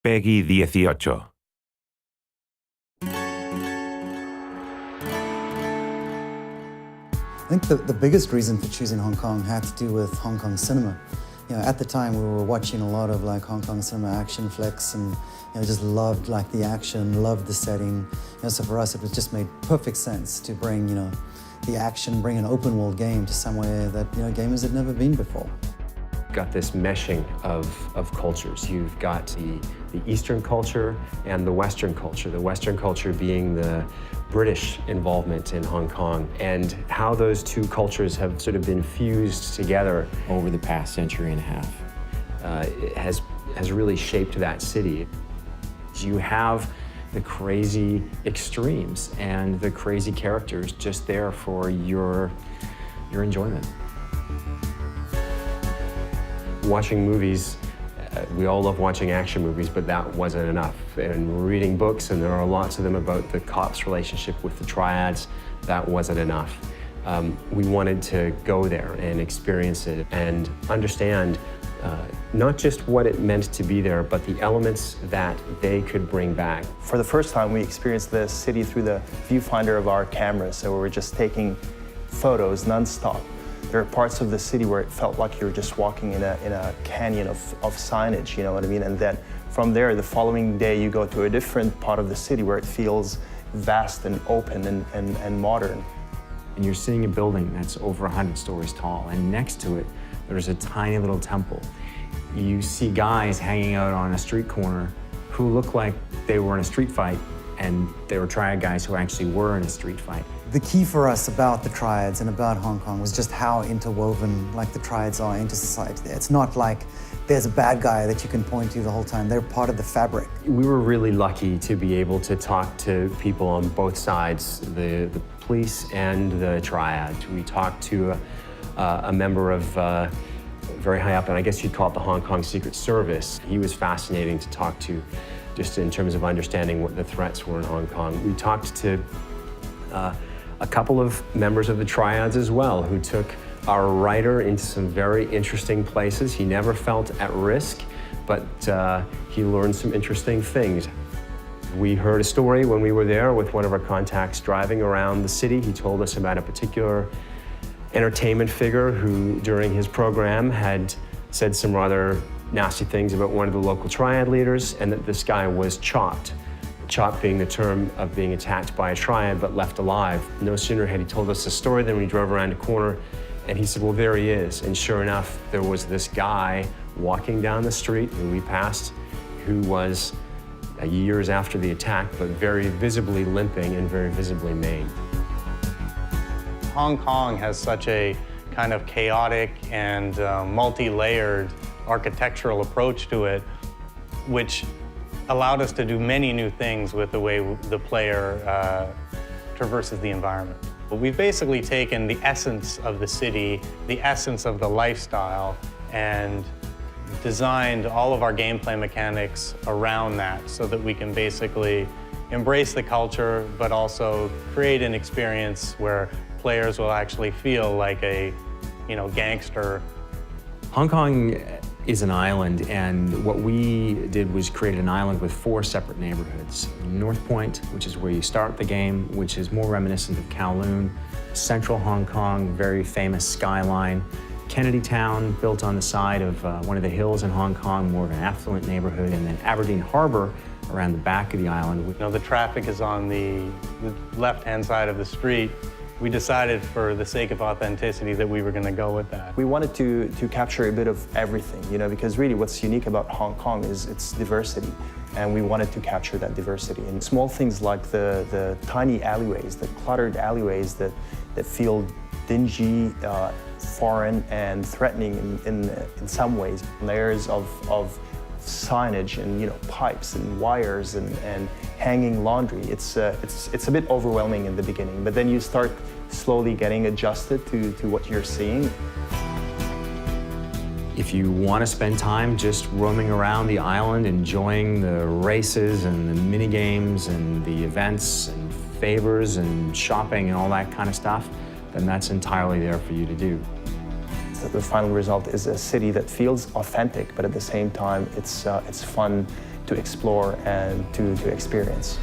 Peggy 18. I think the biggest reason for choosing Hong Kong had to do with Hong Kong cinema. At the time we were watching a lot of Hong Kong cinema action flicks and just loved the action, loved the setting. So for us it was just made perfect sense to bring the action, bring an open world game to somewhere that gamers had never been before. Got this meshing of cultures. You've got the Eastern culture and the Western culture. The Western culture being the British involvement in Hong Kong, and how those two cultures have sort of been fused together over the past century and a half. It has really shaped that city. You have the crazy extremes and the crazy characters just there for your enjoyment. Watching movies, we all love watching action movies, but that wasn't enough. And reading books, and there are lots of them about the cops' relationship with the triads, that wasn't enough. We wanted to go there and experience it and understand not just what it meant to be there, but the elements that they could bring back. For the first time, we experienced the city through the viewfinder of our cameras, so we were just taking photos nonstop. There are parts of the city where it felt like you were just walking in a canyon of signage, you know what I mean? And then from there, the following day, you go to a different part of the city where it feels vast and open and modern. And you're seeing a building that's over 100 stories tall, and next to it, there's a tiny little temple. You see guys hanging out on a street corner who look like they were in a street fight, and they were triad guys who actually were in a street fight. The key for us about the triads and about Hong Kong was just how interwoven the triads are into society there. It's not like there's a bad guy that you can point to the whole time. They're part of the fabric. We were really lucky to be able to talk to people on both sides, the police and the triads. We talked to a member of very high up, and I guess you'd call it the Hong Kong Secret Service. He was fascinating to talk to, just in terms of understanding what the threats were in Hong Kong. We talked to a couple of members of the triads as well, who took our writer into some very interesting places. He never felt at risk, but he learned some interesting things. We heard a story when we were there with one of our contacts driving around the city. He told us about a particular entertainment figure who, during his program, had said some rather nasty things about one of the local triad leaders, and that this guy was chopped. Chopped being the term of being attacked by a triad but left alive. No sooner had he told us the story than we drove around a corner, and he said, well, there he is. And sure enough, there was this guy walking down the street who we passed, who was years after the attack, but very visibly limping and very visibly maimed. Hong Kong has such a kind of chaotic and multi-layered architectural approach to it, which allowed us to do many new things with the way the player traverses the environment. We've basically taken the essence of the city, the essence of the lifestyle, and designed all of our gameplay mechanics around that so that we can basically embrace the culture, but also create an experience where players will actually feel like a, gangster. Hong Kong is an island, and what we did was create an island with 4 separate neighborhoods. North Point, which is where you start the game, which is more reminiscent of Kowloon. Central Hong Kong, very famous skyline. Kennedy Town, built on the side of one of the hills in Hong Kong, more of an affluent neighborhood. And then Aberdeen Harbor, around the back of the island. The traffic is on the left-hand side of the street. We decided, for the sake of authenticity, that we were going to go with that. We wanted to capture a bit of everything, because really what's unique about Hong Kong is its diversity, and we wanted to capture that diversity. And small things like the tiny alleyways, the cluttered alleyways that feel dingy, foreign, and threatening in some ways. Layers of signage and pipes and wires and hanging laundry. It's a bit overwhelming in the beginning, but then you start slowly getting adjusted to what you're seeing. If you want to spend time just roaming around the island, enjoying the races and the mini games and the events and favors and shopping and all that kind of stuff, then that's entirely there for you to do. The final result is a city that feels authentic, but at the same time, it's fun to explore and to experience.